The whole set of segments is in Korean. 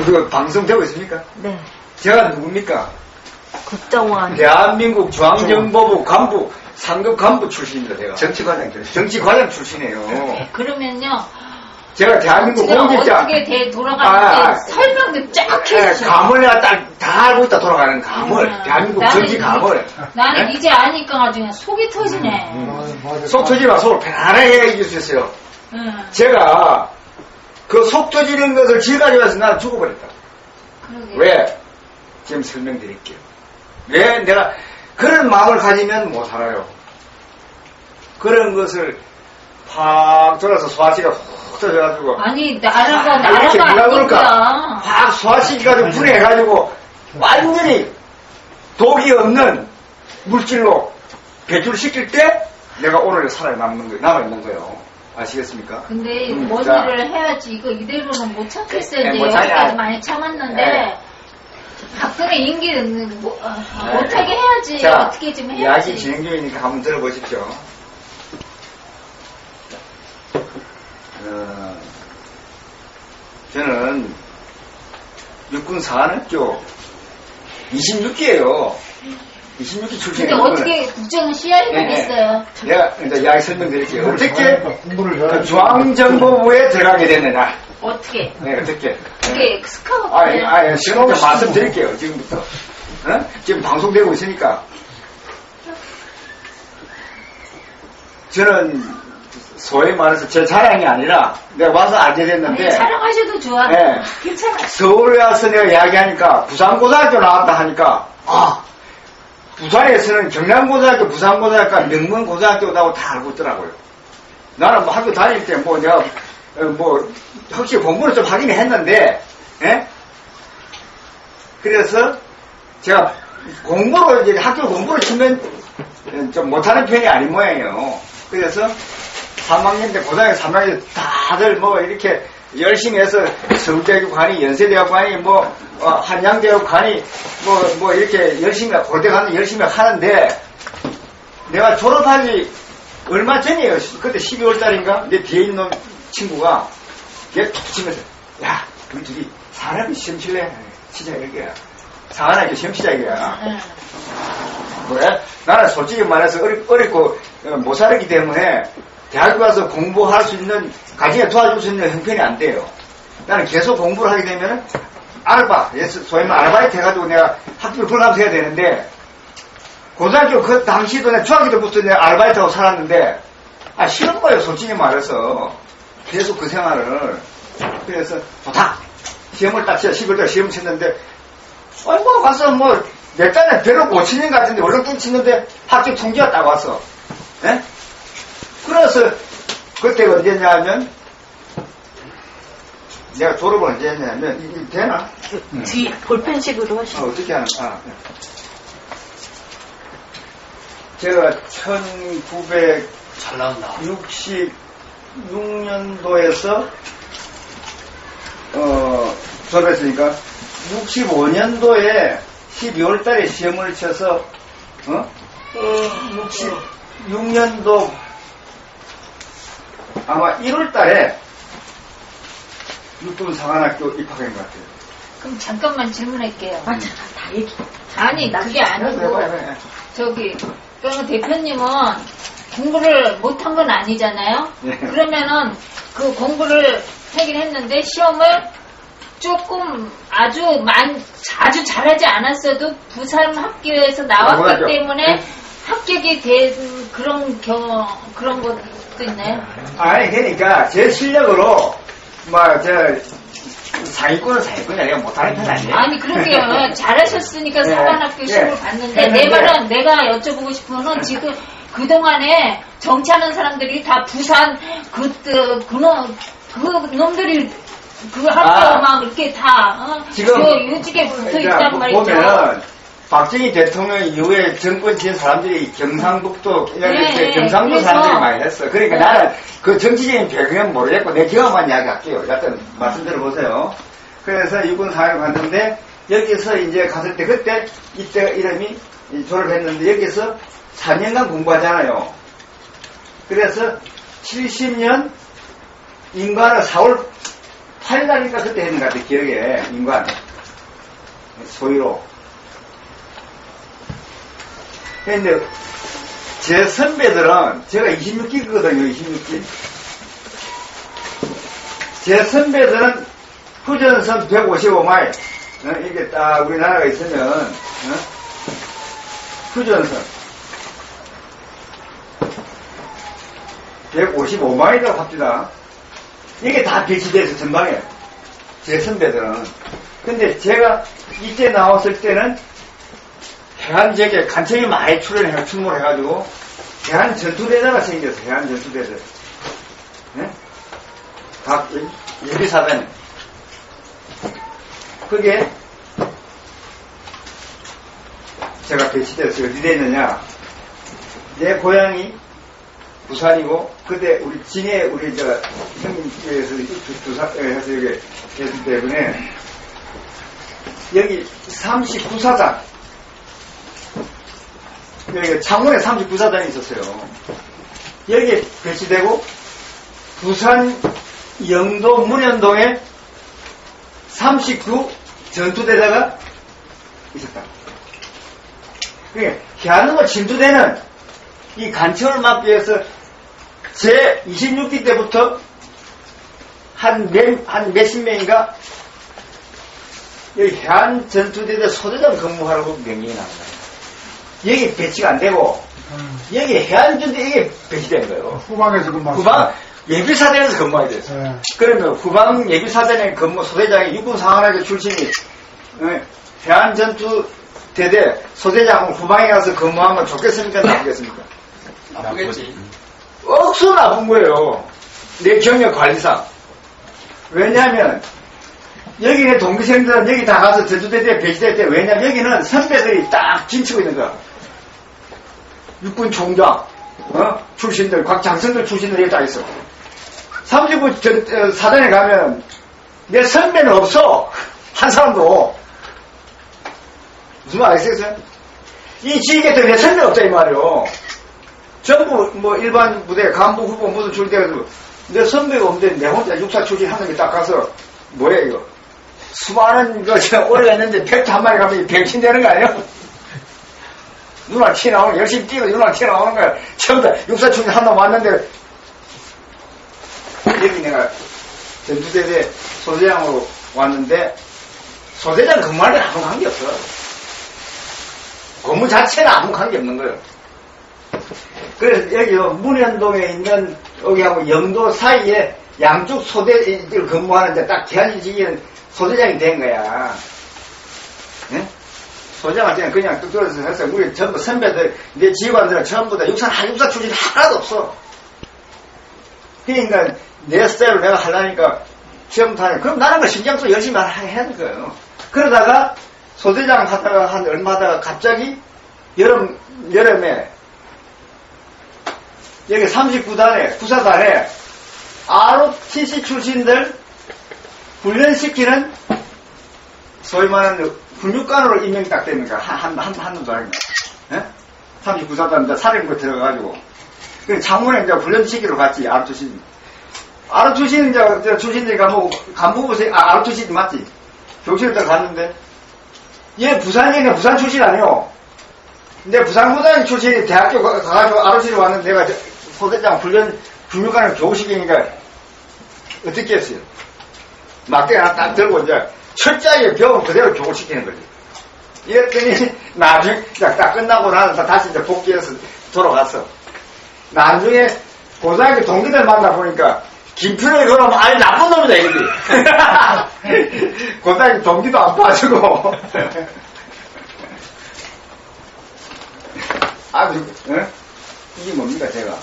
그 방송되고 있습니까? 네. 제가 누굽니까? 국정원. 대한민국 중앙정보부 간부, 상급 간부 출신입니다, 제가. 정치과장 출신. 정치과장 출신이에요. 네, 그러면요. 제가 대한민국 지금 공직자. 어떻게 돌아가는지 설명도 쫙 해주세요. 감을 내가 다 알고 있다, 돌아가는 감을. 대한민국 정치 감을. 나는 이제 아니까 나중에 속이 터지네. 속 터지지 마, 속을 편안하게 얘기해 주셨어요. 제가 그 속 터지는 것을 지금까지 와서 나는 죽어버렸다. 그러게. 왜? 지금 설명드릴게요. 왜 내가 그런 마음을 가지면 못 살아요. 그런 것을 팍 돌아서 소화시가 훅 터져가지고. 아니, 나라가 아니니까. 팍 소화시켜가지고 분해해가지고 완전히 독이 없는 물질로 배출시킬 때 내가 오늘 남아있는 거예요. 아시겠습니까? 근데 뭔 일을 해야지. 이거 이대로는 못 참겠어요. 이제 못 여기까지 많이 참았는데. 박근혜 임기는 못하게 해야지. 자, 어떻게 좀 해야지. 이야기 진행 중이니까 한번 들어보십시오. 저는 육군 사관학교 26기예요. 26기 출신이에요. 근데 어떻게 국정은 CI가 됐어요? 내가 이제 이야기 설명드릴게요. 어떻게 그 중앙정보부에 들어가게 됐느냐. 어떻게? 네, 어떻게. 그게 스카우트. 지금 말씀드릴게요. 지금부터. 지금 방송되고 있으니까. 저는 소위 말해서 제 자랑이 아니라 내가 와서 알게 됐는데. 아니, 자랑하셔도 좋아. 네. 괜찮아. 서울에 와서 내가 이야기하니까 부산고등학교 나왔다 하니까 부산에서는 경남고등학교, 부산고등학교, 명문고등학교라고 다 알고 있더라고요. 나는 뭐 학교 다닐 때 뭐 내가 확실히 공부를 좀 하긴 했는데, 예? 그래서 제가 이제 학교 공부를 치면 좀 못하는 편이 아닌 모양이에요. 그래서 3학년 때, 고등학교 3학년 때 다들 뭐 이렇게 열심히 해서 서울대학교 가니, 연세대학교 가니, 한양대학교 가니, 이렇게 열심히, 고대 가는 열심히 하는데, 내가 졸업하기 얼마 전이에요. 그때 12월 달인가? 내 뒤에 있는 친구가, 얘 툭 치면서, 야, 우리 둘이 사람이 시험 칠래? 치자, 이거야. 사관학교 시험 치자, 이거야. 왜? 나는 솔직히 말해서 어렵고 못 살았기 때문에, 대학교 가서 공부할 수 있는, 가정에 도와줄 수 있는 형편이 안 돼요. 나는 계속 공부를 하게 되면은, 소위 말 아르바이트 해가지고 내가 학교를 불감서 해야 되는데, 고등학교 그 당시도 내가 중학교 때부터 내가 아르바이트하고 살았는데, 싫은 거예요, 솔직히 말해서. 계속 그 생활을. 그래서, 좋다! 시험을 딱 11월 시험 쳤는데, 가서 몇 달에 별로 못 치는 것 같은데, 얼렁뚱 치는데 학교 통지가 딱 왔어. 예? 그래서, 그때가 언제냐 하면, 내가 졸업을 언제 했냐면, 이게 되나? 뒤 볼펜식으로 하시죠. 어떻게 하는, 제가 1966년도에서, 졸업했으니까, 65년도에 12월 달에 시험을 쳐서, 66년도, 아마 1월 달에, 육군 사관학교 입학한 것 같아요. 그럼 잠깐만 질문할게요. 다 얘기. 아니, 그게 아니고, 그러면 대표님은 공부를 못한 건 아니잖아요? 네. 그러면은 그 공부를 하긴 했는데 시험을 조금 아주 잘하지 않았어도 부산 학교에서 나왔기 때문에 합격이 된 그런 것도 있나요? 아니, 그러니까 제 실력으로, 상위권은 상위권이 아니라 못하는 편 아니에요? 아니, 그러게요. 잘하셨으니까 사관학교 시험을 봤는데, 내 말은 내가 여쭤보고 싶은 건 지금 그동안에 정치하는 사람들이 다 부산, 놈들이 그 학교 막 이렇게 다, 지금 요직에 붙어 있단 말이죠. 보면, 박정희 대통령 이후에 정권 지은 사람들이 경상북도, 경상도 사람들이 많이 했어. 그러니까 나는 그 정치적인 배경은 모르겠고, 내 경험만 이야기할게요. 약간 말씀 들어보세요. 그래서 육군 사관을 갔는데, 여기서 이제 갔을 때, 이때 이름이 졸업했는데, 여기서 4년간 공부하잖아요. 그래서 70년 인간을 4월 살인다니까 그때 했는 것 같아, 기억에, 인간. 소위로. 근데, 제 선배들은, 제가 26기거든요, 26기. 제 선배들은 후전선 155마일, 이게 딱 우리나라가 있으면, 후전선 155마일이라고 합시다. 이게 다 배치돼서 전방에, 제 선배들은. 근데 제가 이때 나왔을 때는 해안 지역에 간첩이 많이 출몰해가지고 해안 전투대대가 생겼어. 해안 전투대대. 네? 각 예비사단. 그게 제가 배치돼서 어디에 있느냐. 내 고향이 부산이고 그때 우리 진해 우리 저 형님께서 두사에서 여기 계셨기 때문에 여기 39사단 여기 창원에 39사단이 있었어요. 여기에 배치되고 부산 영도 문현동에 39 전투대대가 있었다. 그게 해안으로 침투되는 이 간첩을 막기 위해서 제 26기 때부터 한 몇십 명인가 여기 해안 전투대대 소대장 근무하라고 명령이 나온 거예요. 여기 배치가 안 되고 여기 해안 전투대 이게 배치된 거예요. 후방에서 근무하고 후방 예비사단에서 근무해야 됐어요. 네. 그러면 후방 예비사단의 근무 소대장이 육군상하나교 출신이 해안 전투대대 소대장 후방에 가서 근무하면 좋겠습니까? 나쁘겠습니까? 나쁘겠지. 억수 나쁜 거예요. 내 경력 관리상. 왜냐하면 여기 내 동기생들은 여기 다 가서 전투대대에 배치될 때 왜냐하면 여기는 선배들이 딱 진치고 있는 거야. 육군 총장 출신들 각 장성들 출신들이 여기 딱 있어. 39 사단에 가면 내 선배는 없어. 한 사람도. 무슨 말 아시겠어요? 이 지역에 내 선배 없다 이 말이요. 전부 뭐 일반 부대 간부 후보 모두 출대가지고 내 선배가 없는데 내 혼자 육사 출신 한 명이 딱 가서 뭐야 이거 수많은 거 제가 오래 갔는데 팩트 한 마리 가면 병신 되는 거 아니에요? 눈알 튀어나오는 열심히 뛰고 눈알 튀어나오는 거야. 처음부터 육사 출신 한 놈 왔는데 여기 내가 전투대대 소대장으로 왔는데 소대장 근무할 때는 아무 관계 없어. 근무 자체는 아무 관계 없는 거예요. 그래서 여기 문현동에 있는 여기하고 영도 사이에 양쪽 소대를 근무하는데 딱 제한지기는 소대장이 된 거야. 네? 소대장한테는 그냥 뚝 떨어져서 해서 우리 전부 선배들 내 지휘관들은 전부 다 육사 출신이 하나도 없어. 그러니까 내 스타일로 내가 하려니까 처음부터 하니 그럼 나는 그 신경 써 열심히 해야 될 거예요. 그러다가 소대장 하다가 한 얼마 하다가 갑자기 여름에 여기 39단에 구사단에 ROTC 출신들 훈련시키는 소위 말하는 훈육관으로 임명이 딱 됩니까? 한 놈도 아닙니다. 39사단 사령부 들어가가지고 창원에 이제 훈련시키러 갔지. ROTC는 이제 출신들이 가면 간부부서 ROTC 맞지? 교실에 갔는데 얘 부산이네. 부산 출신 아니요. 근데 부산고등학교 출신이 대학교 가가지고 ROTC로 왔는데 내가 소대장 훈육관을 교육시키니까 어떻게 했어요? 막대 하나 딱 들고 이제 철저하게 병을 그대로 교육시키는 거지. 이랬더니 나중에 딱 끝나고 나서 다시 이제 복귀해서 돌아갔어. 나중에 고등학교 동기들 만나보니까 김필호에 그러면 아니 나쁜 놈이다 이거지. 고등학교 동기도 안 빠지고 아주 이게 뭡니까 제가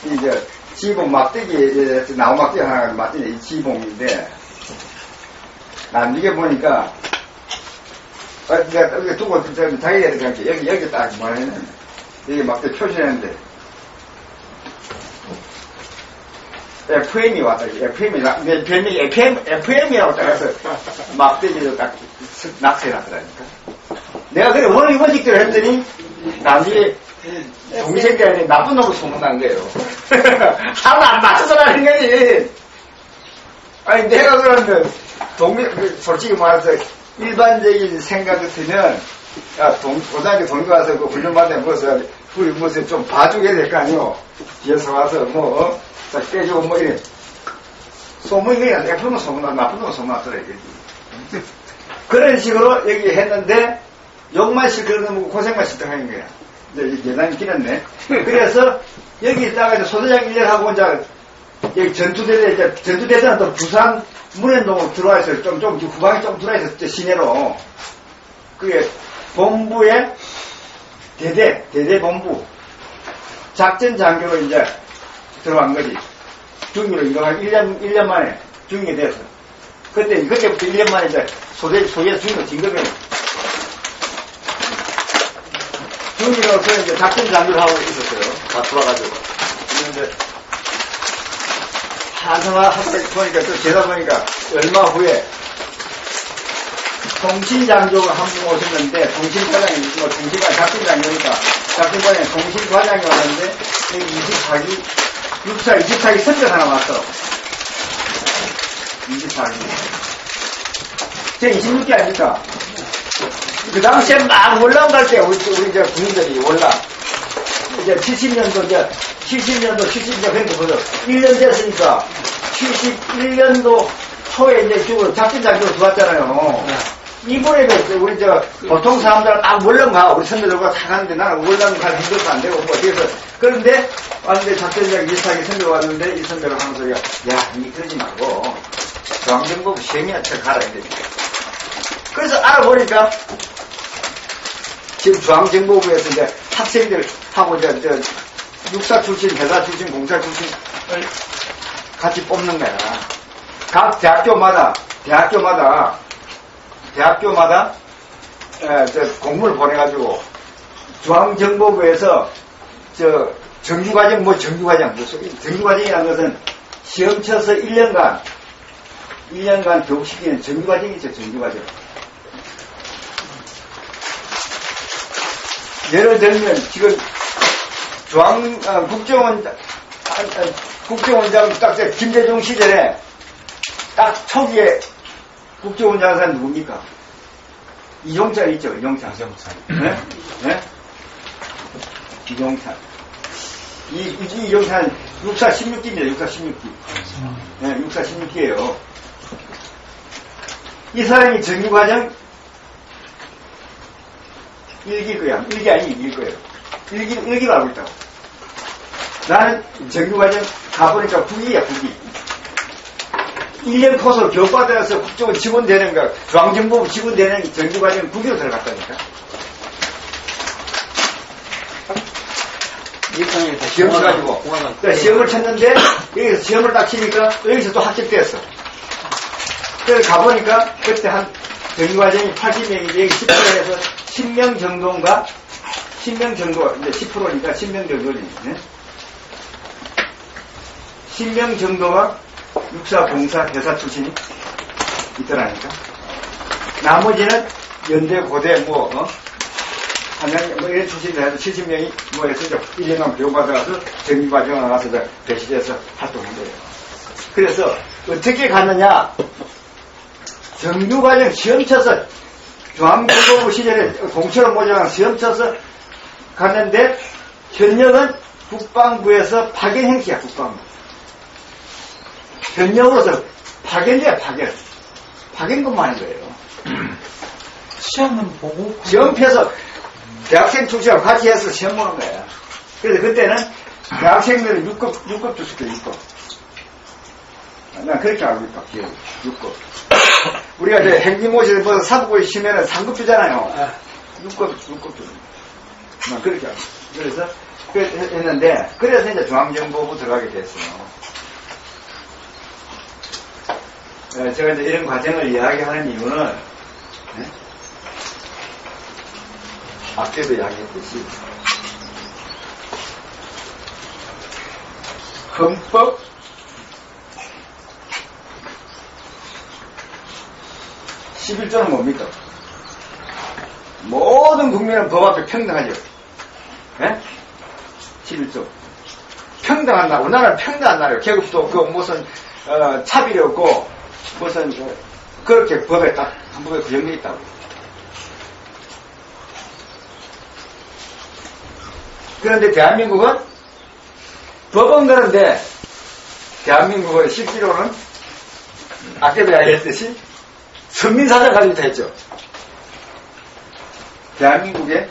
이제 지봉 막대기 나무 막대기 하나 막대기 이 지봉인데 나중에 보니까 내가 여기 두고 자기가 그냥 여기 딱 뭐했는데 여기 막대기 표시했는데 FM이 왔다. FM이라고 딱 해서 막대기로 딱 낙서해놨더라니까. 내가 그래 원칙대로 했더니 나중에 동생들이 나쁜 놈으로 소문난 거예요. 하나 안 맞춰서라는 거지. 아니, 내가 그러는데, 솔직히 말해서, 일반적인 생각 같으면, 야, 고등학교 동기 와서 그 훈련받으면 우리 무슨 좀 봐주게 될 거 아니오. 뒤에서 와서 딱 빼주고 이래. 소문이 그냥 예쁘면 소문나, 나쁘면 소문나더라, 이게. 그런 식으로 여기 했는데, 욕만 시끄러우면 고생만 시끄러운 거야. 이제 예단이 길었네. 그래서, 여기 있다가 이제 소대장 1년하고 이제, 여기 전투대전은 또 부산 문현동으로 들어와 있어요. 좀 후방에 좀 들어와 있었죠, 시내로. 그게 본부에 대대 본부. 작전 장교로 이제 들어간 거지. 중위로 이동한 1년 만에 중위가 됐어. 그때부터 1년 만에 이제 소위에서 중위로 진급해. 중위로서 이제 작전 장교를 하고 있었어요. 다 돌아가지고. 그런데, 한성아 보니까 또 제다 보니까 얼마 후에 통신장교가 한 분 오셨는데 통신과장이 통신과장 작전장교니까 작전과장이 통신과장이 왔는데 여기 24기 선전 하나 왔어. 24기 제 26기 아닙니까? 그 당시에 막 올라갈 때 우리 이제 군인들이 올라 이제 70년도 그러니까 보죠. 1년 됐으니까 71년도 초에 이제 죽으러 작전장교로 들어왔잖아요. 이번에도 우리 보통 사람들은 막 몰렁가 우리 선배들과 다 가는데 나는 몰렁갈 힘들도 안 되고 그래서 그런데 왔는데 작전장 일사기 선배가 왔는데 이 선배가 하는 소리가 니 그러지 말고 중앙정보부 시험이나 쳐 가라 이래. 그래서 알아보니까 지금 중앙정보부에서 이제 학생들하고 이제 육사 출신, 회사 출신, 공사 출신을 같이 뽑는 거야. 각 대학교마다 공문을 보내가지고 중앙정보부에서 정규과정이라는 것은 시험 쳐서 1년간 교육시키는 정규과정이 있죠, 정규과정. 예를 들면 지금 국정원장 딱 김대중 시절에 딱 초기에 국정원장 사람 누굽니까? 이종찬 있죠, 이종찬. 네? 네? 이종찬. 이종찬 6사 16기입니다, 6사 16기. 네, 6사 16기예요. 이 사람이 정규과정 1기 거야. 1기 아니 2기 거예요. 1기로 알고 있다고. 나는 정규과정 가보니까 9기야, 9기. 1년 코스로 교육받아서 국정원 직원 되는 거, 중앙정보부 직원 되는 정규과정 9기로 들어갔다니까. 시험 쳐가지고. 시험을 쳤는데, 여기서 시험을 딱 치니까, 여기서 또 합격됐어. 그래서 가보니까, 그때 한 정규과정이 80명인데, 여기 10%에서 10명 정도인가? 10명 정도, 이제 10%니까 10명 정도지. 네? 10명 정도가 육사, 공사, 회사 출신이 있더라니까. 나머지는 연대, 고대, 한양, 이런 출신들 해서 70명이 해서 이제 1년간 교육받아가서 정규과정을 나가서 배치돼서 활동한 거예요. 그래서 어떻게 갔느냐? 정규과정 시험 쳐서 중앙정보부 시절에 공처럼 모집한 시험 쳐서 갔는데 현역은 국방부에서 파견 행시야, 국방부. 현역으로서 파견이야, 파견근무하는 거예요. 시험은 보고 시험 펴서 대학생 출신하고 같이 해서 시험 보는 거야. 그래서 그때는 대학생들은 6급 주셨대, 6급. 난 그렇게 알고 있다, 기억이. 6급. 우리가 이제 행진모시를 벌써 사법고시 치면은 3급 주잖아요. 6급 주는. 난 그렇게 알고 있다. 그래서 했는데, 그래서 이제 중앙정보부 들어가게 됐어요. 제가 이제 이런 과정을 이야기하는 이유는, 네? 앞에도 이야기했듯이, 헌법 11조는 뭡니까? 모든 국민은 법 앞에 평등하죠. 네? 11조. 평등한 나라, 우리나라는 평등한 나라예요. 계급도 없고, 무슨, 차별이 없고, 그것은 그렇게 법에 딱 한 법에 규정되어 있다고. 그런데 대한민국은 법은 그런데 대한민국은 실제로는 아까도 이야기했듯이 선민사상 가지고 다 했죠. 대한민국에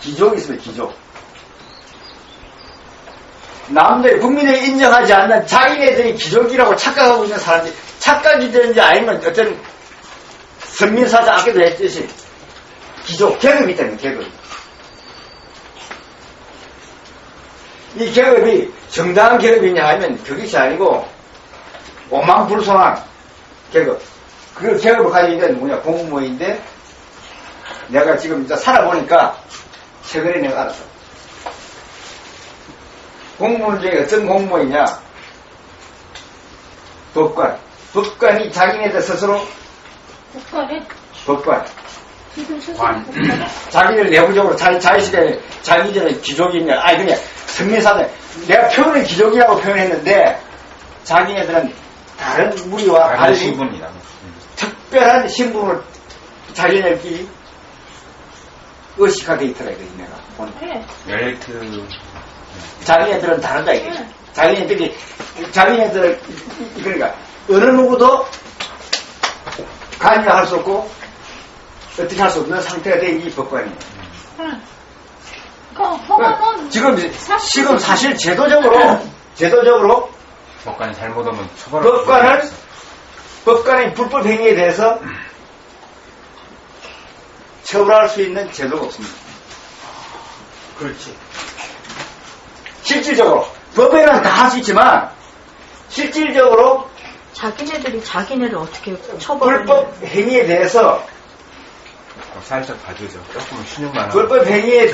기족이 있으면 기족. 남들이 국민이 인정하지 않는 자기네들이 기족이라고 착각하고 있는 사람들이 착각이 되는지 아니면 어떤 선민사상 아까도 했듯이 기족, 계급이 있다는 계급. 이 계급이 정당한 계급이냐 하면 그것이 아니고 오망불송한 계급. 그 계급을 가지고 있는 뭐냐 공무원인데 내가 지금 이제 살아보니까 최근에 내가 알았어. 공무원 중에 어떤 공무원이냐? 법관. 법관이 자기네들 스스로 법관. 지금 스스로 법관에 자기들 내부적으로 자기들의 기족이 있냐? 아니 그냥 선민사상 내가 표현을 기족이라고 표현했는데 자기네들은 다른 무리와 달리 신분이다. 특별한 신분을 자기네들끼리 의식화되어 있더라 이거 내가 보니까. 그래. 엘리트. 자기네들은 다르다 이게. 자기네들 그러니까 어느 누구도 관여할 수 없고 어떻게 할 수 없는 상태가 된 이 법관이에요. 응. 그 법관은 지금 사실 제도적으로 법관이 잘못하면 법관의 불법 행위에 대해서 처벌할 수 있는 제도가 없습니다. 그렇지. 실질적으로 법에는 다 할 수 있지만 실질적으로 자기네들이 자기네를 어떻게 처벌을 불법 행위에 대해서 살짝 봐주죠. 조금 신용만 하고. 불법 행위에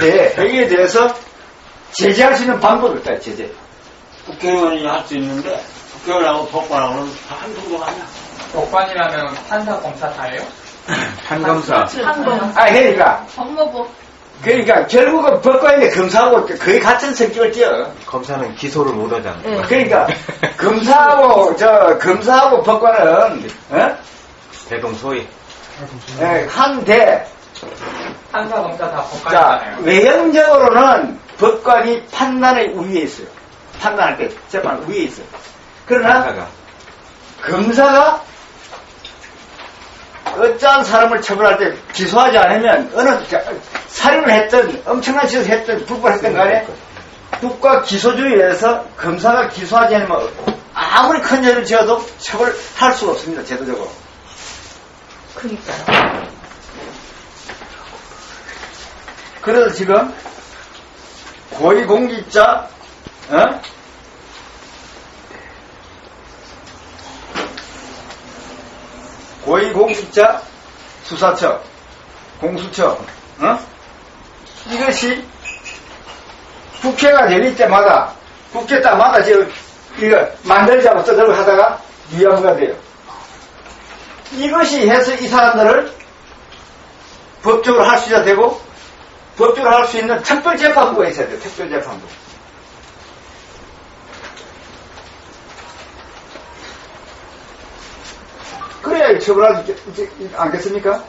대해서 제재할 수 있는 방법이 없다. 제재. 국회의원이 할 수 있는데 국회의원하고 법관하고는 다 한 정도가 아니야. 법관이라면 판사 검사 다예요? 판검사. 한번 그러니까 법무부 결국은 법관인데 검사하고 거의 같은 성격을 띄어. 검사는 기소를 못 하지 않는 거야. 그러니까 검사하고 법관은 대동소이. 한데 판사 검사 다 자 법관이잖아요. 외형적으로는 법관이 판단의 우위에 있어요. 판단할 때 재판 우위에 있어요. 그러나 검사가 어떠한 사람을 처벌할 때 기소하지 않으면 어느 살인을 했든 엄청난 짓을 했든 불법했든 간에 국가 기소주의에서 검사가 기소하지 않으면 아무리 큰 죄를 지어도 처벌할 수가 없습니다. 제도적으로. 그러니까요. 그래서 지금 고위공직자 고위공직자 수사처 공수처 이것이 국회가 열릴 때마다 국회 때마다 지금 이거 만들자고 떠들고 하다가 위안부가 돼요. 이것이 해서 이 사람들을 법적으로 할 수 있어야 되고 법적으로 할 수 있는 특별재판부가 있어야 돼요. 특별재판부. 그래야 처벌하지 않겠습니까?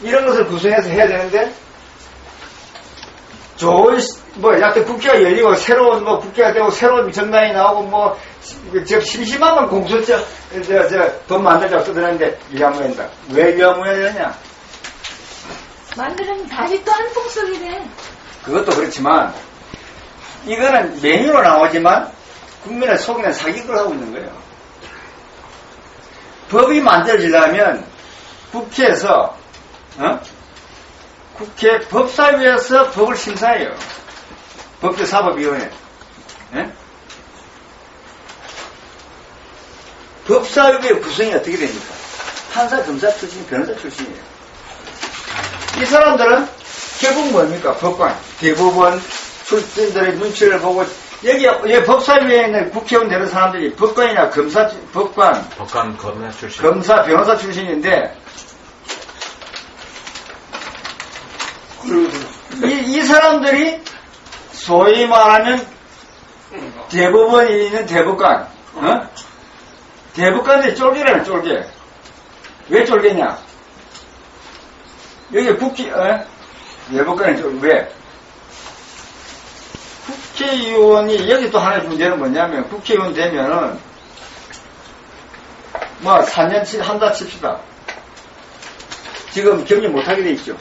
이런 것을 구성해서 해야 되는데 좋은 약간 국회가 열리고 새로운 국회가 되고 새로운 정당이 나오고 심심하면 공수처 돈 만들자고 써드렸는데 위안부한다. 왜 위안부해야 되냐? 만드는 다시 또 한 통속이래. 그것도 그렇지만 이거는 메뉴로 나오지만 국민의 속에는 사기꾼을 하고 있는 거예요. 법이 만들어지려면 국회에서 국회 법사위에서 법을 심사해요. 법제사법위원회. 법사위의 구성이 어떻게 됩니까? 판사, 검사 출신, 변호사 출신이에요. 이 사람들은 결국 뭡니까? 법관, 대법원 출신들의 눈치를 보고 여기 법사위에 있는 국회의원 되는 사람들이 법관이나 검사, 법관, 검사 출신. 검사, 변호사 출신인데 이 사람들이 소위 말하면 대법원이 있는 대법관, 대법관이 쫄개라는 쫄개. 왜 쫄개냐? 여기 대법관이 왜? 국회의원이, 여기 또 하나의 문제는 뭐냐면, 국회의원 되면은, 4년 한다 칩시다. 지금 격리 못하게 돼 있죠.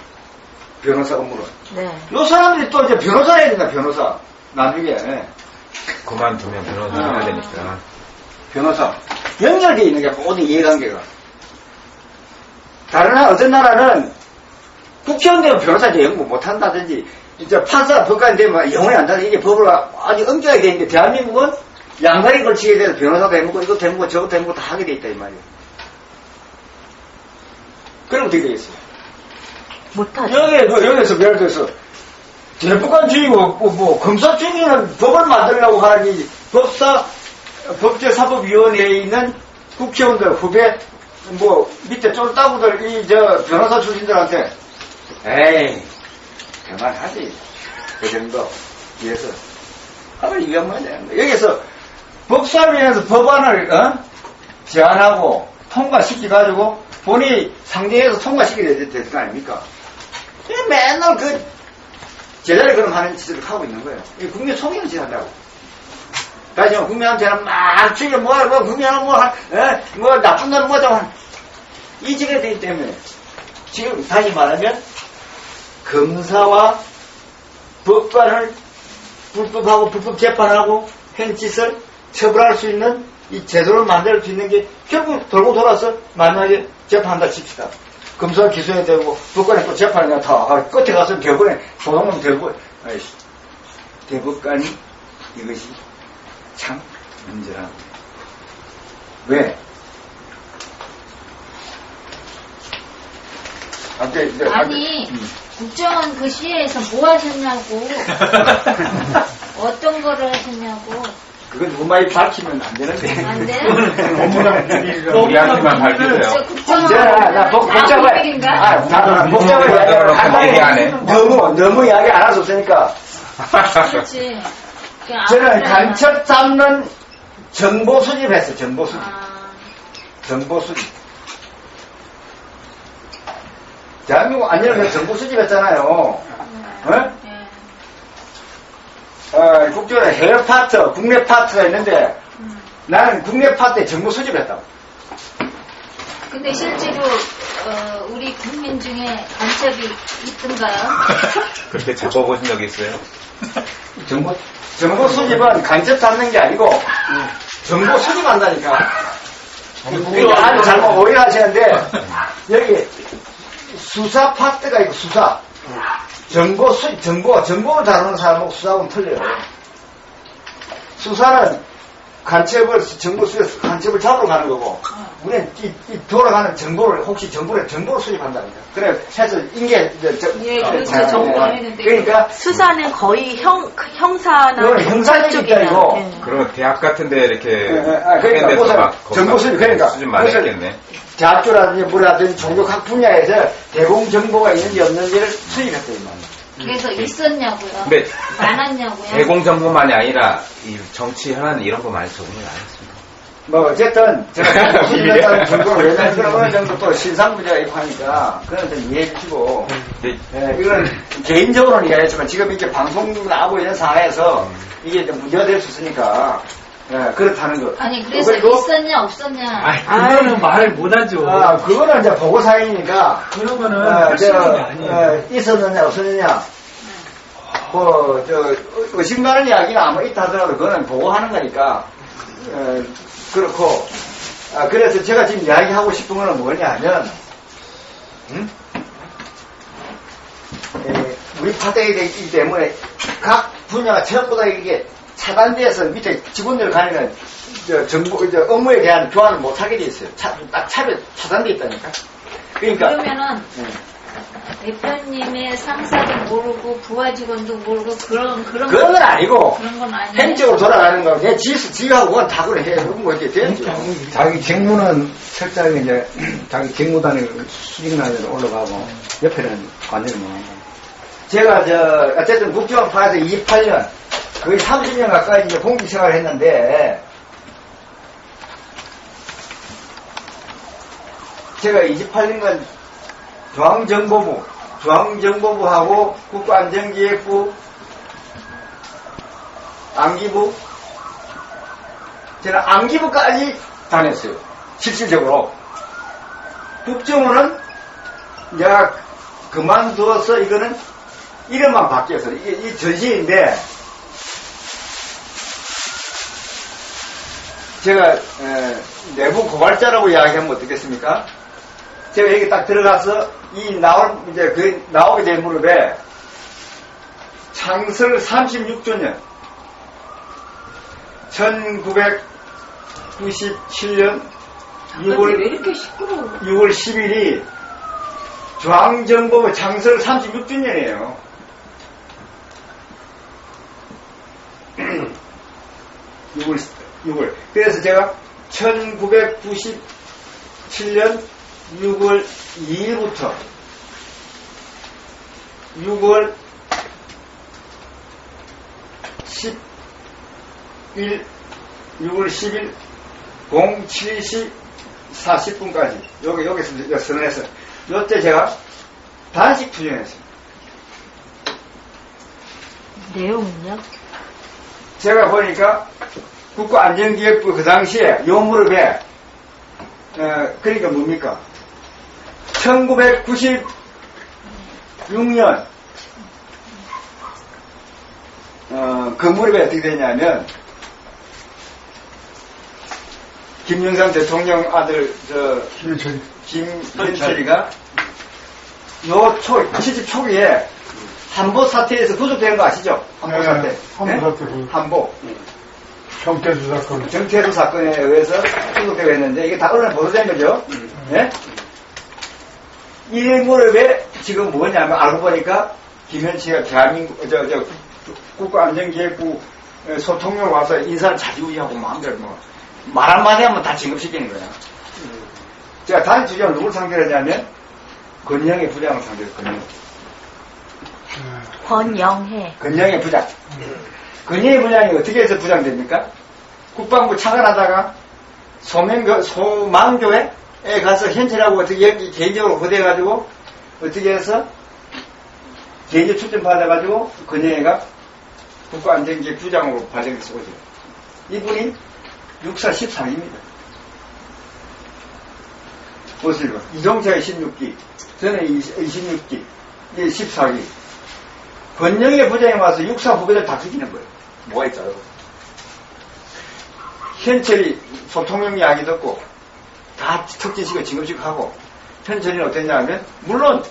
변호사 업무를. 네. 요 사람들이 또 이제 변호사 해야 된다, 변호사. 나중에. 그만두면 변호사 해야 되니까. 변호사. 연결되어 있는 게 모든 이해관계가. 다른 어떤 나라는 국회의원 되면 변호사 이제 연구 못한다든지, 이제 판사, 법관이 되면 영원히 안 된다. 이게 법을 아주 엄격하게 돼 있는데, 대한민국은 양다리 걸치게 돼서 변호사도 해먹고, 이것도 해먹고, 저것도 해먹고 다 하게 돼 있다, 이 말이에요. 그럼 어떻게 되겠어요? 못하죠. 여기에서 예를 들어서, 대법관 중이고, 검사 중에는 법을 만들려고 하니, 법제사법위원회에 있는 국회의원들, 후배, 밑에 쫄따구들, 변호사 출신들한테, 에이, 그만하지. 그 정도, 위해서. 하면 이게 뭐냐. 여기서, 법사위에서 법안을, 제안하고, 통과시켜가지고, 본인이 상정해서 통과시켜야 될 거 아닙니까? 맨날 제자리 그럼 하는 짓을 하고 있는 거예요. 이 국민 속이는 짓 한다고. 다시 국민한테는 막 죽여, 국민은 나쁜 놈은 뭐죠? 이 짓이 되기 때문에, 지금 다시 말하면, 검사와 법관을 불법하고 불법 재판하고 한 짓을 처벌할 수 있는 이 제도를 만들 수 있는 게 결국 돌고 돌아서 만약에 재판한다 칩시다. 검사가 기소해야 되고 법관에 또 재판이 다 끝에 가서 결국에 조동은 결국 대법관이 이것이 참 문제라고. 왜? 아니 국정원 그 시에서 뭐 하셨냐고. 어떤 거를 하셨냐고. 그건 누구 말이 밝히면 안 되는데. 안 돼? 우리한테만 밝히세요. 나 복잡해. 복잡해. 얘기 안 해. 너무 이야기 안 할 수 없으니까. 그렇지. 저는 간첩 잡는 정보 수집했어요. 정보 수집. 정보 수집. 대한민국 안전을 정보 수집했잖아요. 국정원에 해외 파트, 국내 파트가 있는데 나는 국내 파트에 정보 수집했다고. 근데 실제로 우리 국민 중에 간첩이 있던가요? 그렇게 잡아보신 적 있어요? 정보 수집은 간첩 잡는 게 아니고 정보 수집한다니까. 그러니까 아주 잘못 오해하시는데 여기 수사 파트가 있고 수사. 정보 수집, 정보를 다루는 사람하고 수사하고는 틀려요. 수사는 간첩을, 정보 수집해서 간첩을 잡으러 가는 거고, 우리는 이 돌아가는 정보를, 혹시 정보를 수집한다니까. 그래, 해서 그렇죠. 정보를 했는데. 그러니까. 수사는 거의 형사나 형사적이니까 이거. 그러면 대학 같은데 이렇게. 그러니까 무슨 정보 수집, 그러니까. 수집 많이 했겠네. 대학교라든지 뭐라든지 종교학 분야에서 대공 정보가 있는지 없는지를 수집했다, 이 말이에요. 그래서 있었냐고요? 근데 많았냐고요? 대공정보만이 아니라 이 정치 현안 이런 거 많이 적응을 안 했습니다. 어쨌든 제가 수집했다는 정보를 왜냐면 어느 정도 또 신상 문제가 있고 하니까 그런 좀 이해해 주시고 이건 개인적으로는 이해했지만 지금 이렇게 방송 나오고 있는 상황에서 이게 좀 문제가 될 수 있으니까 그렇다는 거. 아니 그래서 있었냐 없었냐. 그거는 말을 못하죠. 그거는 이제 보고 사항이니까. 그러면은 할 수 있는 게 아니에요. 있었느냐 없었느냐. 의심가는 이야기는 아마 있다 하더라도 그거는 보고하는 거니까. 그렇고. 그래서 제가 지금 이야기하고 싶은 거는 뭐냐 하면, 우리 파트에 있기 때문에 각 분야가 전부 다 이게 차단돼서 밑에 직원들 가면 정보, 업무에 대한 교환을 못 하게 돼 있어요. 딱 차단돼 있다니까. 그러니까. 그러면은, 대표님의 상사도 모르고, 부하 직원도 모르고, 그런 건 아니고, 그런 건 아니에요. 행적으로 돌아가는 거, 내 지하고 그건 다 그래 해. 그럼 뭐 이렇게 되죠. 자기 직무는 철저하게 이제, 자기 직무단에 수직란에서 올라가고, 옆에는 관리를 못 한다. 제가 어쨌든 국정원파에서 28년, 거의 30년 가까이 이제 공직 생활을 했는데, 제가 28년간 중앙정보부하고 국가안전기획부, 안기부, 저는 안기부까지 다녔어요. 실질적으로. 국정원은 내가 그만두어서 이거는 이름만 바뀌어서 이게 이 전시인데 제가 내부 고발자라고 이야기하면 어떻겠습니까? 제가 여기 딱 들어가서 이제 그 나오게 된 무렵에 창설 36주년 1997년 왜 이렇게 시끄러워? 6월 10일이 중앙정보부 창설 36주년이에요. 6월. 그래서 제가 1997년 6월 2일부터 6월 10일 07시 40분까지 여기서 선언해서 요때 제가 단식 투쟁했어요. 내용은요? 제가 보니까 국가안전기획부 그 당시에 요 무렵에 그러니까 뭡니까? 1996년 그 무렵에 어떻게 되냐면 김영삼 대통령 아들 김현철이가 요 시집 초기에 한보 사태에서 구속되는 거 아시죠? 한보 사태. 한보. 정태수 사건. 정태수 사건에 의해서 구속되고 했는데 이게 다 언론에 보도된 거죠. 네? 이 무렵에 지금 뭐냐면 알고 보니까 김현치가 대한민국 국가안전기획부 소통령 와서 인사를 자주우지하고 마음대로 말 한마디 하면 다 진급시키는 거야. 제가 단지 주장을 누굴 상대로 했냐면 권영의 부장을 상대로 했거든요. 권영의 부장. 권영의 부장이 어떻게 해서 부장됩니까? 국방부 차관하다가 소망교회에 가서 현찰하고 어떻게 개인적으로 거대해가지고 어떻게 해서 개인적 출전 받아가지고 권영애가 국가안전기획 부장으로 발령돼서 오죠. 이분이 육사 13기입니다. 보세요. 이종차의 16기, 저는 26기, 이게 14기. 권영애 부장이 와서 육사 후배들 다 죽이는 거예요. 뭐가 있어요? 현철이 소통령 이야기 듣고 다 특진시키고 진급시키고 현철이는 어땠냐 하면 물론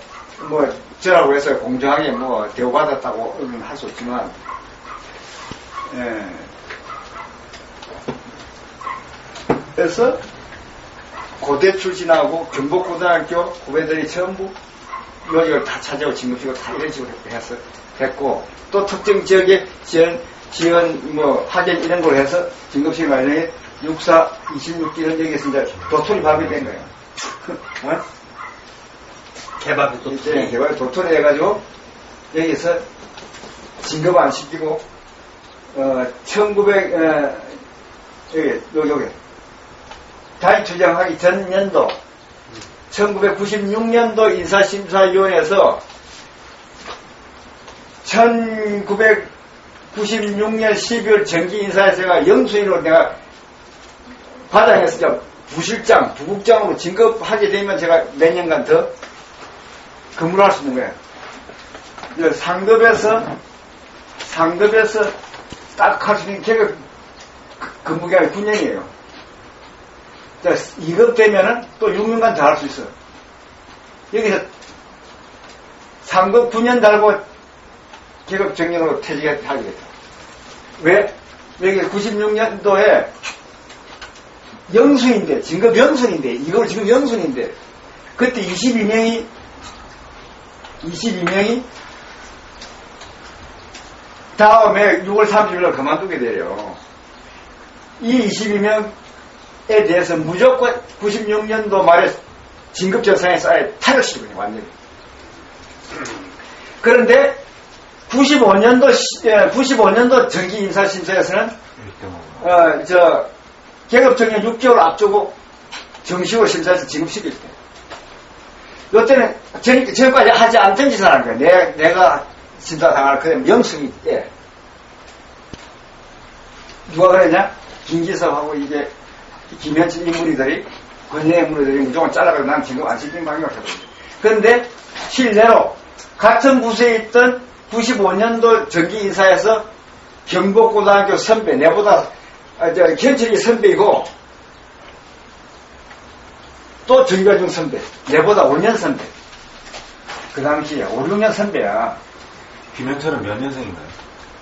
뭐 저라고 해서 공정하게 뭐 대우받았다고 할 수 없지만 그래서 고대 출신하고 경복고등학교 후배들이 전부 여기를 다 찾아오고 진급시키고 다 이런 식으로 했고 또 특정 지역에 지원 뭐 학연 이런 걸 해서 진급시키고 말에 육사 26기는 여기에서 이제 도토리 밥이 된 거예요. 개밥이 또 이제 개밥이 도토리 해가지고 여기서 진급 안 시키고 여기 다시 주장하기 전 연도 1996년도 인사심사위원회에서 1996년 12월 정기인사에서 제가 영수인으로 내가 과장해서 부실장, 부국장으로 진급하게 되면 제가 몇 년간 더 근무를 할 수 있는 거예요. 상급에서 딱 할 수 있는 걔가 근무기간이 9년이에요. 2급 되면은 또 6년간 더 할 수 있어요. 여기서 상급 9년 달고 계급 정년으로 퇴직하게 됐다. 왜? 여기 96년도에 영순인데, 진급 영순인데, 이걸 지금 영순인데, 그때 22명이 다음에 6월 30일로 그만두게 돼요. 이 22명에 대해서 무조건 96년도 말에 진급정상에 쌓여 타격시키거든요, 완전히. 그런데 95년도 정기 인사심사에서는 계급 정년 6개월 앞두고 정식으로 심사해서 지급시킬 때. 이때는 전까지 하지 않던 짓을 하는 거야. 내가 심사 당할 그러면 영성이 때. 누가 그러냐? 김기섭하고 이게 김현철 인물이들이 권내 인물들이 무조건 잘라가지고 난 지금 안 시킨 방향을 해버렸어. 그런데 실내로 같은 부서에 있던 95년도 정기 인사에서 경복고등학교 선배, 내보다 현철이 선배이고 또 정교중 선배, 내보다 5년 선배. 그 당시에 5, 6년 선배야. 김현철은 몇 년생인가요?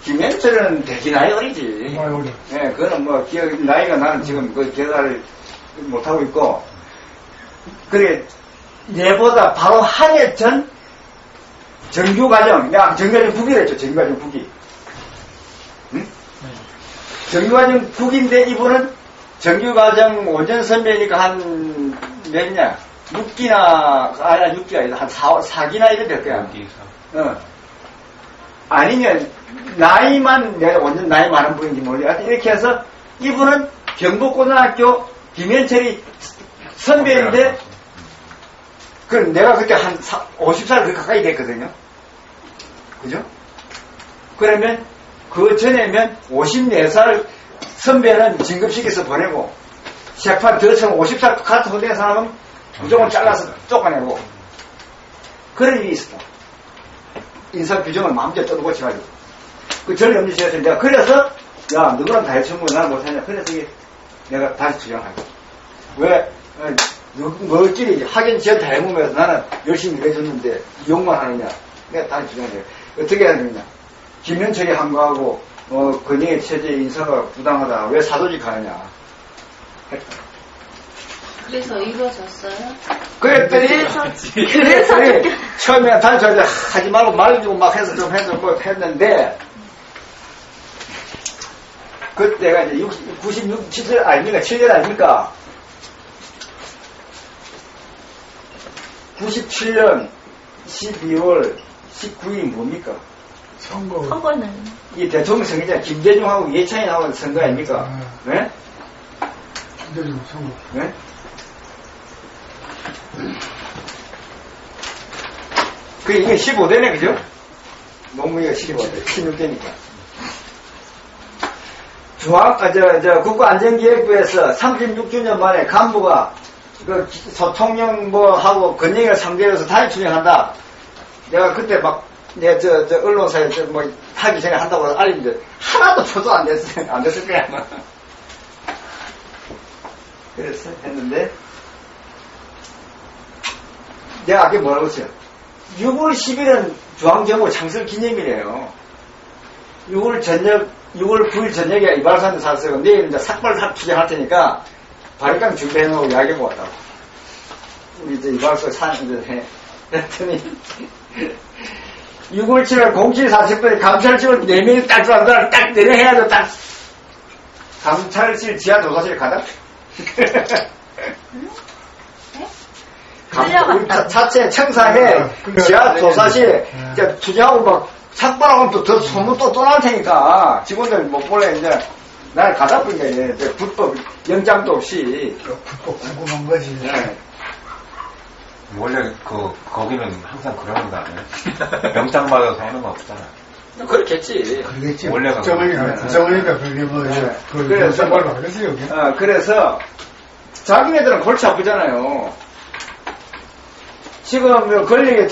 김현철은 되게 나이 어리지. 정말 어려. 예, 그거는 뭐 나이가 나는 지금 그 계산을 못하고 있고. 그래, 내보다 바로 한 해 전 정규과정, 내가 정규과정 국이라 했죠, 정규과정 국이. 응? 정규과정 국인데 이분은 정규과정 5년 선배니까 한 몇냐? 6기나, 아니야, 6기가 아니라 한 4기나 이래 될 거야. 아니면, 나이만, 내가 완전 나이 많은 분인지 모르겠다. 이렇게 해서, 이분은 경북고등학교 김현철이 선배인데, 내가 그때 한 50살 그 가까이 됐거든요. 그죠? 그러면, 그 전에면 54살 선배는 진급시켜서 보내고, 재판 더처럼 50살 같은 된 사람은 무조건 잘라서 쫓아내고, 그런 일이 있었다. 인사 규정을 마음대로 떠들고치가지고. 그 전에 염두시에서 내가 그래서, 야, 누구랑 다 해치면 나는 못하냐. 그래서 이게 내가 다시 주장하고. 왜, 뭐끼리 하긴 지한테 해보면서 나는 열심히 일해줬는데, 욕만 하느냐. 내가 다시 주장해요. 어떻게 해야 되느냐. 김현철이 한 거하고, 권영의 체제 인사가 부당하다. 왜 사도직 하느냐. 그래서 이루어졌어요? 그랬더니 처음에 다시 하지 말고 말리고 막 해서 좀 해서 뭐 했는데, 그때가 이제 96, 7년 아닙니까? 7년 아닙니까? 97년 12월 19일이 뭡니까? 선거는 이 대통령 선거잖아요. 김대중하고 이해찬이 나온 선거 아닙니까? 네? 김대중 선거. 네? 이게 15대네, 그죠? 농무기가 15대, 16대니까. 국가안전기획부에서 36주년 만에 간부가 그 소통령 하고 건영이를 상대해서 다시 출연한다. 내가 그때 막, 언론사에 하기 전에 한다고 알리는데, 하나도 표도 안 됐을 거야, 아마. 그래서 했는데, 내가 아까 뭐라고 했어요? 6월 10일은 중앙정부 창설 기념이래요. 6월 9일 저녁에 이발사한테 샀어요. 내일 이제 삭발 투쟁할 테니까 바리깡 준비해놓고 이야기하고 왔다고. 우리 이제 이발사 사는데 해. 그랬더니 6월 7일 07시 40분에 감찰실을 4명이 딱 들어간다. 딱 내려해야죠. 딱. 감찰실 지하 조사실 가다. 우리 자체 청사에 지하 조사실 투자하고 막 삭발하고 또 소문 또 나올 테니까 직원들 못 볼래 이제 날 가다 보니까 이제 불법 영장도 없이 불법 궁금한 거지. 네. 원래 거기는 항상 그러는 거 아니에요? 영장 받아서 하는 거 없잖아. 그렇겠지. 그러겠지. 원래가 국정원이니까 그게 뭐, 네. 그래서 뭘 알겠어요, 여기. 그래서 자기네들은 골치 아프잖아요. 지금 권력에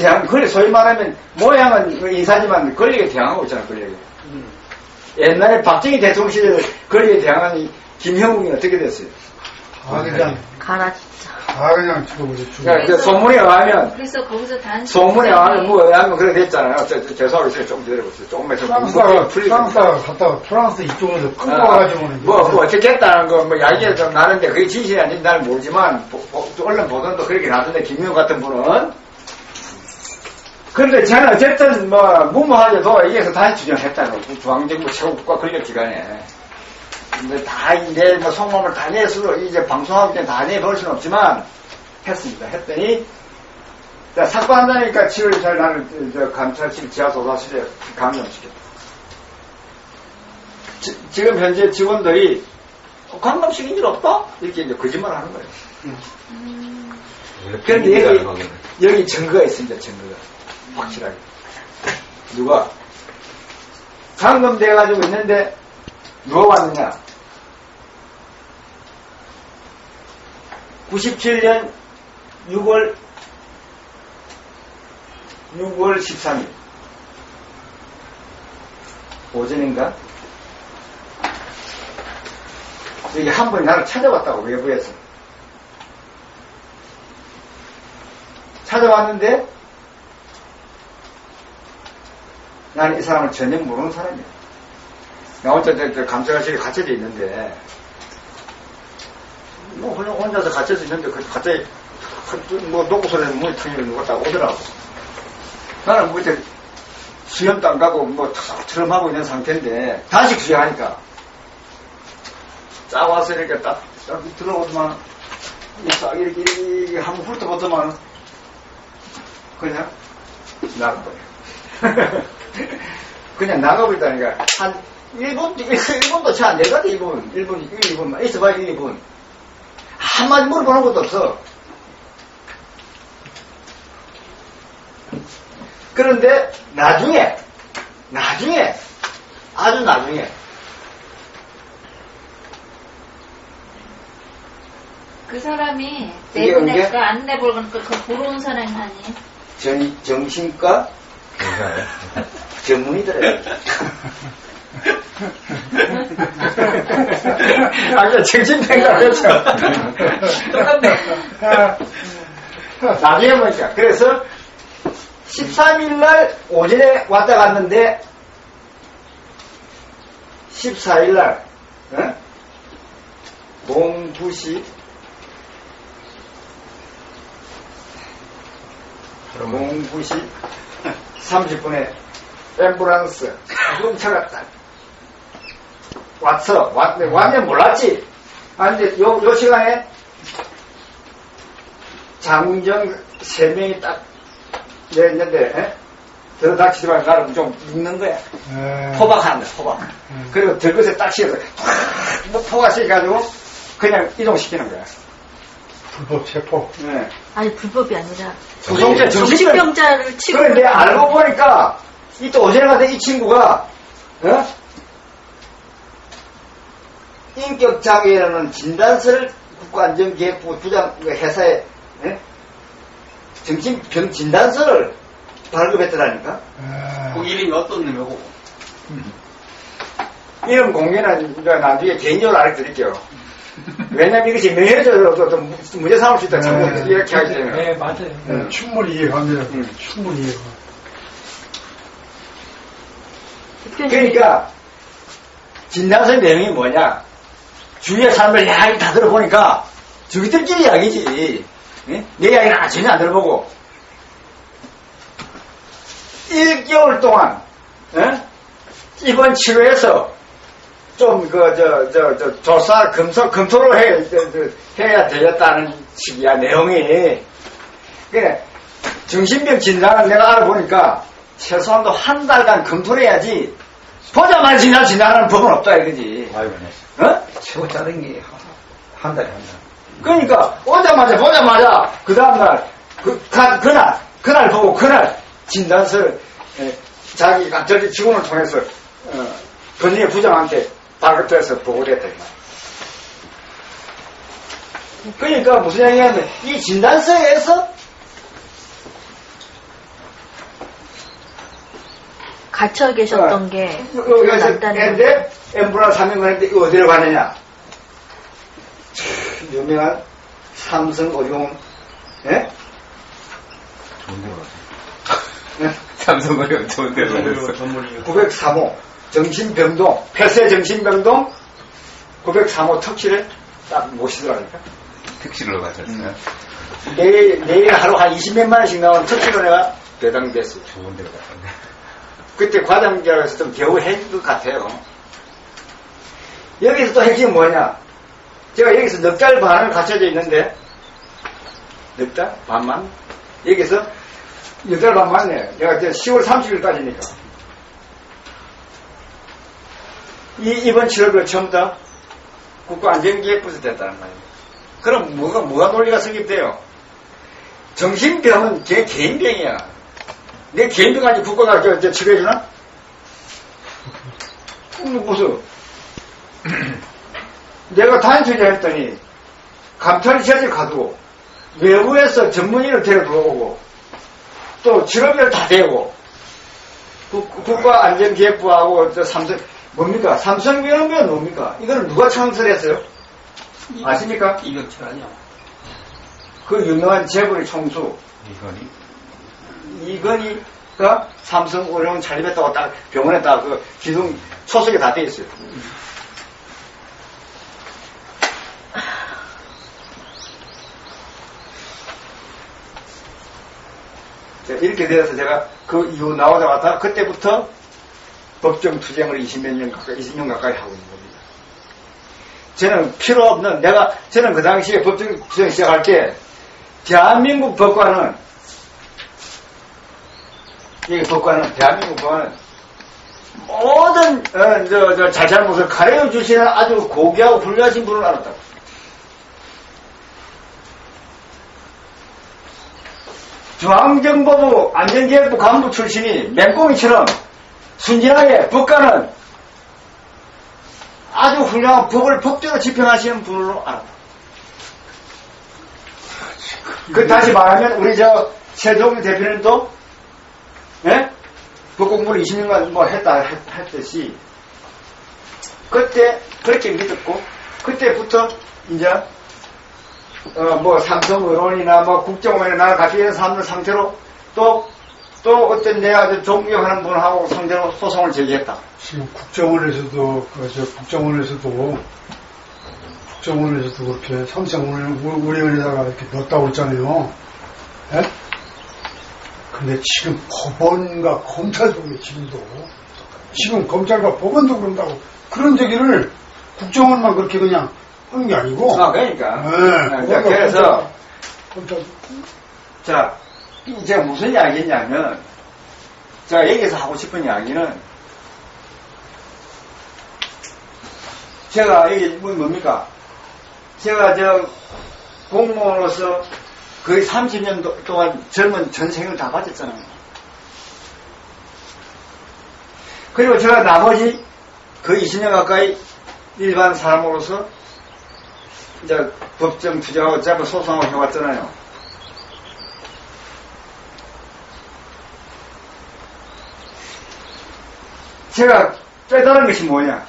소위 말하면 모양은 인사지만 권력에 대항하고 있잖아, 권력에. 옛날에 박정희 대통령 시절 권력에 대항한 김형욱이 어떻게 됐어요? 그냥, 가라 진짜. 그냥 죽어버려, 그러니까 소문에 의하면, 그래서 거기서 단지 소문에 의하면 그렇게 됐잖아요. 죄송하고 있어요. 조금 기다려보세요. 조금만 좀. 프랑스가 갔다가 프랑스 이쪽으로 끌고 와가지고는. 어떻게 했다는 거, 이야기가 좀 나는데, 그게 진실이 아닌지 나는 모르지만, 언론 보도도 그렇게 나던데, 김용 같은 분은. 그런데 저는 어쨌든, 무모하게도 여기에서 다시 주장했다고. 중앙정부 최고 국가 권력기관에. 근데 속마음을 다 낼 수도, 이제 방송하기 때문에 다 내볼 수는 없지만, 했습니다. 했더니, 자, 사건 한다니까 7월 잘 나는 감찰실 지하도사실에 감염시켰다. 지금 현재 직원들이 감염시킨 일 없다? 이렇게 이제 거짓말 하는 거예요. 그런데 여기 증거가 있습니다, 증거가. 확실하게. 누가? 감금돼가지고 있는데, 누가 왔느냐? 97년 6월 13일. 오전인가? 여기 한 번 나를 찾아왔다고, 외부에서. 찾아왔는데, 나는 이 사람을 전혀 모르는 사람이야. 나 혼자 감찰실에 갇혀져 있는데, 뭐, 그냥 혼자서 갇혀져 있는데, 갑자기, 뭐, 녹고 소리는 문이 탕 누웠다 오더라고. 나는 뭐, 이제, 수염도 안 가고, 뭐, 탁처럼 하고 있는 상태인데, 다시 수영하니까. 쫙 와서 이렇게 딱 들어오더만, 싹 이렇게 한번 훑어보더만, 그냥, 나가버려. 그냥 나가버리다니까. 한 1분도 채 안 되거든, 1분. 있어봐, 1분. 한마디 물어보는 것도 없어. 그런데, 나중에, 아주 나중에, 그 사람이 이게 내보내니까 안 내볼 거니까 그 보러 온 사람이 아니. 정신과 괜찮아요. 전문의들은. 아까 정신병가 그렇죠. 똑같네. 나중에 보니까. 그래서 13일날 오전에 왔다 갔는데 14일날 오후 2시 30분에 앰뷸런스 훔쳐가 딱 왔는데 몰랐지. 근데 요 시간에 장정 3명이 딱 있는데 들어닥치지 말고 나를 좀 묶는 거야. 포박하는 거야, 포박. 그리고 들것에 딱 씌워서 포박시켜가지고 그냥 이동시키는 거야. 불법 체포. 네. 아니 불법이 아니라 구성자 정신병자를 치고. 그런데 알고 보니까 이 또 오전에 갔던 이 친구가 인격장애라는 진단서를 국가안전기획부 부장 회사에 정신병 진단서를 발급했더라니까. 그 이름이 어떤 놈이고? 이름 공개는 나중에 개인적으로 알려드릴게요. 왜냐면 이것이 명예훼손으로 문제 삼을 수 있다. 이렇게 하기 때문에. 네, 맞아요. 충분히 이해합니다. 충분히 이해가. 그러니까 진단서 내용이 뭐냐? 주위에 사람들 이야기 다 들어보니까 저기들끼리 이야기지. 네? 내 이야기는 전혀 안 들어보고 1개월 동안 이번 치료에서 좀 조사 검토를 해야 되겠다는 식이야 내용이. 그래 정신병 진단을 내가 알아보니까 최소한도 한 달간 검토를 해야지 보자마자 진단하는 법은 없다 이거지. 아이고, 네. 최고 짜는 게 한 달에 한 달. 그러니까 보자마자 그 다음날 그날 보고 그날 진단서를 자기 저기 직원을 통해서 건의의 부장한테 발급돼서 보고됐다. 그러니까 무슨 얘기냐면 이 진단서에서 갇혀 계셨던 게 여기서 남다른 했는데 엠브라 3명 했는데 이거 어디로 가느냐? 참 유명한 삼성 어려운 좋은 데로 갔어. 삼성을 좋은 데로 갔어. 903호 정신병동 폐쇄 정신병동 903호 특실에 딱 모시더라니까. 택시로 가셨어요? 내일 하루 한 20몇만 원씩 나오는 특실로 내가 배당됐어요. 좋은 데로 갔었네. 그때 과장자로서 좀 겨우 해준 것 같아요. 여기서 또 핵심은 뭐냐? 제가 여기서 넉 달 반을 갇혀져 있는데, 넉 달? 반만? 여기서 8달 남았네. 내가 이제 10월 30일까지니까. 이번 7월부터 전부 다 국가안전기획부에서 됐다는 말이에요. 그럼 뭐가 논리가 성립돼요? 정신병은 걔 개인병이야. 내 개인병 가지고 국가가 저 치료해주나? 무슨 내가 단순히 했더니 감찰 지하철 가두고 외부에서 전문의를 데려 들어오고 또 직업을 다 대고 국가안전기획부하고 저 삼성 뭡니까? 삼성위원회가 뭡니까? 이거는 누가 창설했어요? 아십니까? 이병철 아니야. 그 유명한 재벌의 총수 이건희가 삼성의료원 창립했다고 딱 병원에 딱 그 기둥 초석에 다 돼 있어요. 이렇게 되어서 제가 그 이후 나오자마자 그때부터 법정 투쟁을 20년 가까이 하고 있는 겁니다. 저는 필요 없는 저는 그 당시에 법정 투쟁 시작할 때 대한민국 법관은 대한민국 법관은 모든 잘못을 가려워 주시는 아주 고귀하고 훌륭하신 분을 알았다고. 중앙정보부 안전기획부 간부 출신이 맹꽁이처럼 순진하게 법관은 아주 훌륭한 법을 법대로 집행하시는 분으로 알았다. 다시 말하면 우리 최종일 대표님도 법 공부를 20년간 했듯이 그때 그렇게 믿었고 그때부터 이제 삼성의료원이나 국정원에 나를 같이 있는 사람들 상태로 또 어떤 내가 아주 존경하는 분하고 상대로 소송을 제기했다. 지금 국정원에서도 그렇게 삼성의료원에다가 이렇게 넣었다고 했잖아요. 예? 근데 지금 법원과 검찰도 그래, 지금 검찰과 법원도 그런다고 그런 얘기를 국정원만 그렇게 그냥 하는 게 아니고. 그러니까. 네. 그래서 제가 무슨 이야기했냐면 제가 여기서 하고 싶은 이야기는 제가 이게 뭡니까? 제가 공무원으로서 거의 30년 동안 젊은 전생을 다 바쳤잖아요. 그리고 제가 나머지 거의 20년 가까이 일반 사람으로서 이제 법정 투쟁하고 잡아 소송하고 해왔잖아요. 제가 깨달은 것이 뭐냐?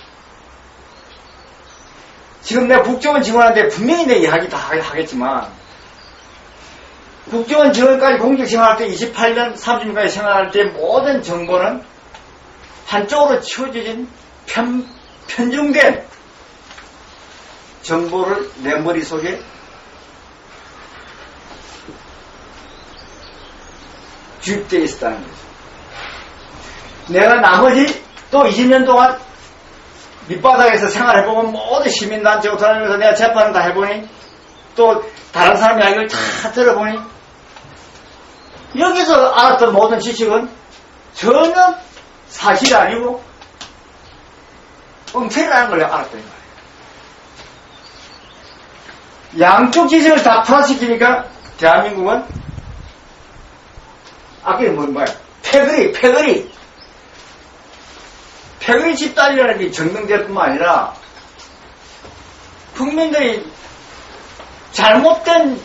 지금 내가 국정원 직원한테 분명히 내 이야기 다 하겠지만 국정원 직원까지 공직 생활할 때 28년 30년까지 생활할 때 모든 정보는 한쪽으로 치워진 편중된 정보를 내 머릿속에 주입되어 있었다는 거죠. 내가 나머지 또 20년 동안 밑바닥에서 생활해보면 모든 시민단체고 돌아다니면서 내가 재판을 다 해보니 또 다른 사람 이야기를 다 들어보니 여기서 알았던 모든 지식은 전혀 사실이 아니고 엉터리라는 걸 내가 알았던 거예요. 양쪽 지식을 다 플러스시키니까 대한민국은 아까 뭐야 패거리 집단이라는 게 정명될 뿐만 아니라 국민들이 잘못된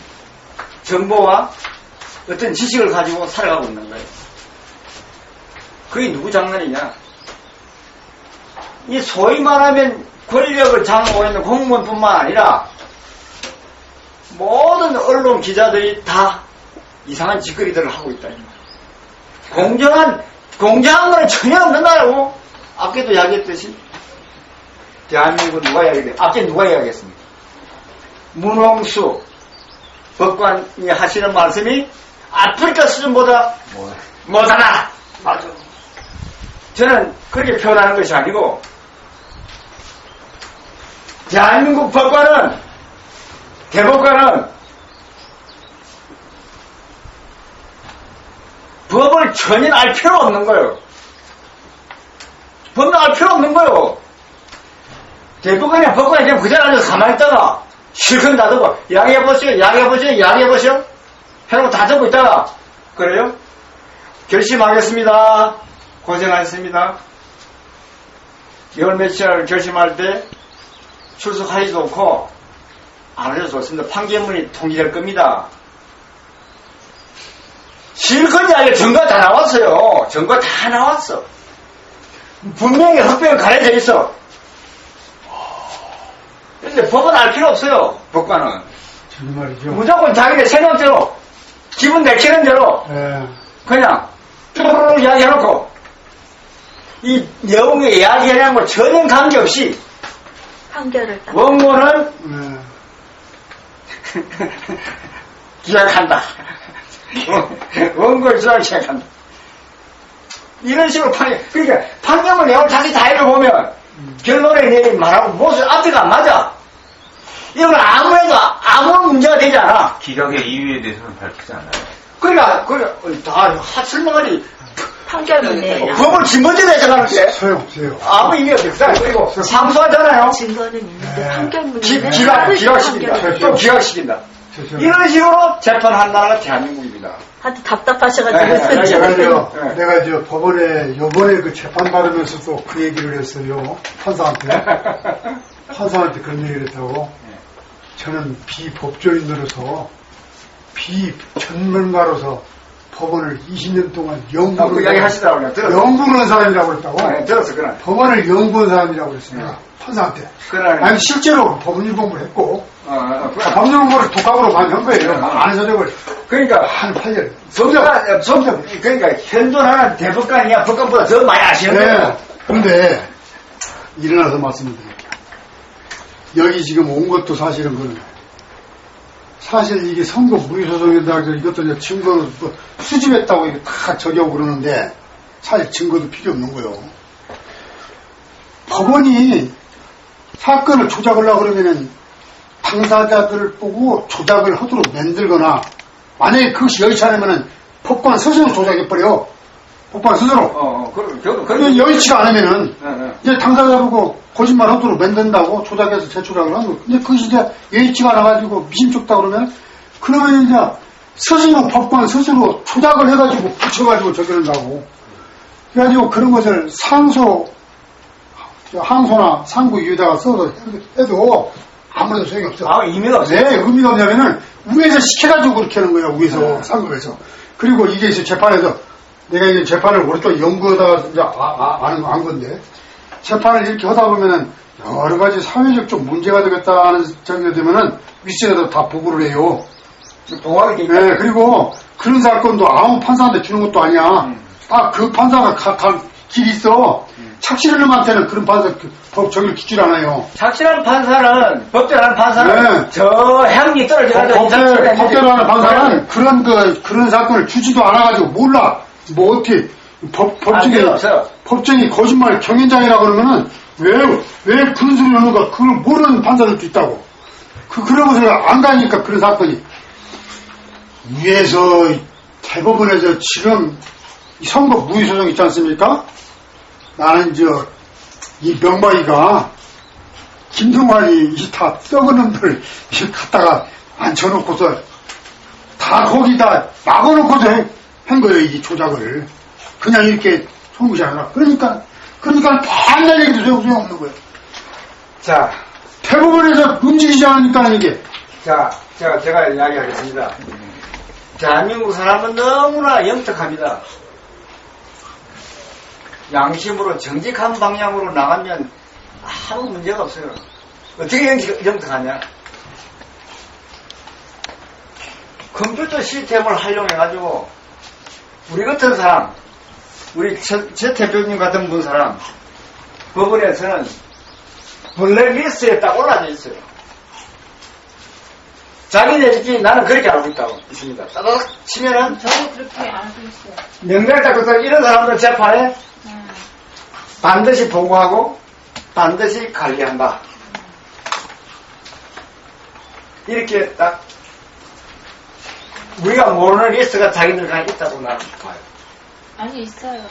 정보와 어떤 지식을 가지고 살아가고 있는 거예요. 그게 누구 장난이냐? 이 소위 말하면 권력을 장악하고 있는 공무원뿐만 아니라 모든 언론 기자들이 다 이상한 짓거리들을 하고 있다. 공정한 거는 전혀 없는 나라고. 아까도 이야기했듯이 대한민국 누가 이야기해? 아까 누가 이야기했습니까? 문홍수 법관이 하시는 말씀이 아프리카 수준보다 못하다. 맞아. 저는 그렇게 표현하는 것이 아니고 대한민국 대법관은 법을 전혀 알 필요 없는 거예요. 법을 알 필요 없는 거예요. 대법관이 그냥 그 자리에 앉아서 가만히 있다가 실컷 놔두고 이야기해보세요 해놓고 다 듣고 있다가 그래요? 결심하겠습니다. 고생하셨습니다. 열 며칠 결심할 때 출석하지도 않고 안 하셔도 좋습니다. 판결문이 통지될 겁니다. 실컷 이야기 증거 다 나왔어요. 증거 다 나왔어. 분명히 흑백은 가려져 있어. 근데 법은 알 필요 없어요. 법관은. 정말이죠. 무조건 자기네 생각대로 기분 내키는 대로 예. 그냥 뚜루루 이야기해놓고 이 내용에 이야기하는 거 전혀 관계없이 판결을 딱. 원고는 예. 기약한다. 원고를 기약한다. 이런 식으로 그러니까 판결문 내용을 다시 다 읽어보면 결론의 내용이 말하고 무엇을 앞뒤가 안 맞아. 이건 아무래도 아무런 문제가 되지 않아. 기각의 이유에 대해서는 밝히지 않아요. 그러니까 다 설명하지. 판결문에 법을 짊어지다 생각하는데 소용없어요. 아무 의미 없어요. 그리고 상소하잖아요. 증거는 있는데 네. 판결문에는 기각시킨다. 또 기각시킨다. 이런 식으로 재판한다는 건 대한민국입니다. 하도 답답하셔가지고 내가 저 법원에 요번에 그 재판 받으면서도 그 얘기를 했어요. 판사한테 그런 얘기를 했다고. 저는 비법조인으로서 비전문가로서 법원을 20년 동안 그 이야기 하시더라고요. 연구한 사람이라고 그랬다고. 네, 들었어, 그래. 법원을 연구한 사람이라고 그랬습니다. 판사한테. 그래. 아니 실제로 법률 공부를 했고 그래. 법률 공부를 독학으로 많이 한 거예요. 안 해서 되고. 그러니까 한 8년. 그러니까 현존하는 대법관이야 법관보다 더 많이 아시는 거예요. 네. 근데 일어나서 말씀드릴게요. 여기 지금 온 것도 사실은 사실 이게 선거 무효소송이다 이것도 이제 증거 수집했다고 이게 다 저기하고 그러는데 사실 증거도 필요 없는 거예요. 법원이 사건을 조작하려고 그러면은 당사자들을 보고 조작을 하도록 만들거나 만약에 그것이 여의치 않으면은 법관 스스로 조작해버려. 법관 스스로. 그래. 여의치가 않으면은 네. 이제 당사자 보고 거짓말 하도록 만든다고 조작해서 제출하고 하는 거. 근데 그것이 이제 여의치가 않아가지고 미심쩍다 그러면 이제 스스로 법관 스스로 조작을 해가지고 붙여가지고 저기한다고. 그래가지고 그런 것을 항소나 상고 이유에다가 써서 해도 아무래도 소용이 없어. 의미가 없어요. 네, 의미가 없냐면은 위에서 시켜가지고 그렇게 하는 거야. 위에서 상급에서. 그리고 이게 이제 재판에서 내가 이제 재판을 오랫동안 연구하다가 이제 안 건데 재판을 이렇게 하다 보면은 여러 가지 사회적 좀 문제가 되겠다는 점이 되면은 윗선에도 다 보고를 해요. 동화를 네, 그리고 그런 사건도 아무 판사한테 주는 것도 아니야. 딱 그 판사가 간 길이 있어. 착실한 놈한테는 그런 판사 저기를 기출 않아요. 착실한 판사는 법대로 하는 판사는 네. 저 향이 떨어져가지고 법대로 하는 판사는 그런 사건을 주지도 않아가지고 몰라. 뭐 어떻게 법정이 거짓말 경연장이라고 그러면은 왜 그런 소리를 하는가 그걸 모르는 판사들도 있다고. 그런 것을 안 가니까 그런 사건이 위에서 대법원에서 지금 선거 무효소송 있지 않습니까? 나는 이 명박이가 김동환이 다 썩은 놈들 갖다가 앉혀놓고서 다 거기다 막아놓고서 한 거예요, 이 조작을. 그냥 이렇게 한 것이 아니라. 그러니까 반날 얘기도 소용없는 거예요. 자, 대법원에서 움직이지 않으니까 이게. 자, 제가 이야기하겠습니다. 대한민국 사람은 너무나 영특합니다. 양심으로 정직한 방향으로 나가면 아무 문제가 없어요. 어떻게 영특하냐? 컴퓨터 시스템을 활용해가지고 우리 같은 사람, 제 대표님 같은 사람 법원에서는 블랙리스트에 딱 올라져 있어요. 자기네들끼리 나는 그렇게 알고 있습니다. 따닥 치면은 저도 그렇게 알고 있어요. 명단을 딱 써서 이런 사람들 재판에 반드시 보고하고 반드시 관리한다. 이렇게 딱 우리가 모르는 리스트가 자기들 간에 있다고 나는 봐요. 아니 있어요.